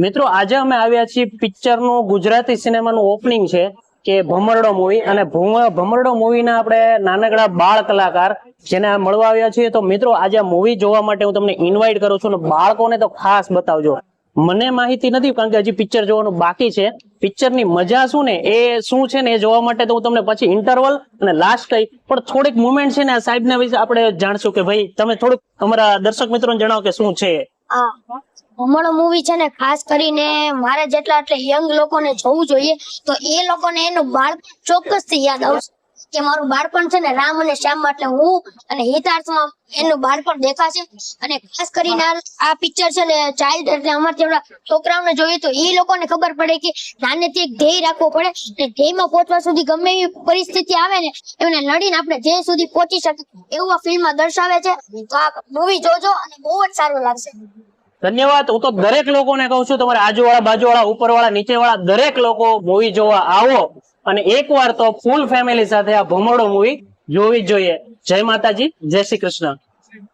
મિત્રો આજે અમે આવ્યા છીએ પિક્ચર નું ગુજરાતી સિનેમાનું ઓપનિંગ છે કે ભમરડો મૂવી અને ભમરડો મૂવીના આપણે નાનકડા બાળ કલાકાર જેને મળવા આવ્યા છીએ. તો મિત્રો આજે આ મૂવી જોવા માટે હું તમને ઇન્વાઇટ કરું છું અને બાળકોને તો ખાસ બતાવજો. મને માહિતી નથી કારણ કે હજી પિક્ચર જોવાનું બાકી છે. પિક્ચરની મજા શું ને એ શું છે ને એ જોવા માટે તો હું તમને પછી ઇન્ટરવલ અને લાસ્ટ કઈ પણ થોડીક મુમેન્ટ છે ને આ સાહેબ ના વિશે આપણે જાણશું કે ભાઈ તમે થોડુંક અમારા દર્શક મિત્રોને જણાવો કે શું છે. ભમરડો મૂવી છે ને ખાસ કરીને મારે જેટલા એટલે યંગ લોકોને જોવું જોઈએ તો એ લોકોને એનું બાળપણ ચોક્કસથી યાદ આવશે કે મારું બાળપણ છે ને રામ અને શ્યામ એટલે હું અને હિતાર્થમાં એનું બાળપણ દેખાશે. અને ખાસ કરીને આ પિક્ચર છે ને ચાઇલ્ડ એટલે અમારા જેવડા છોકરાઓને જોઈએ તો એ લોકોને ખબર પડે કે નાનેથી એક ધ્યેય રાખવો પડે અને ધ્યેયમાં પહોંચવા સુધી ગમે એવી પરિસ્થિતિ આવે ને એમને લડીને આપણે ધ્યેય સુધી પહોંચી શકીએ એવું આ ફિલ્મમાં દર્શાવે છે. તો આ મૂવી જોજો અને બહુ જ સારું લાગશે. ધન્યવાદ. હું તો દરેક લોકોને કહું છું તમારે આજુવાળા બાજુવાળા ઉપરવાળા નીચેવાળા દરેક લોકો મૂવી જોવા આવો અને એકવાર તો ફૂલ ફેમિલી સાથે આ ભમરડો મૂવી જોવી જ જોઈએ. જય માતાજી, જય શ્રી કૃષ્ણ.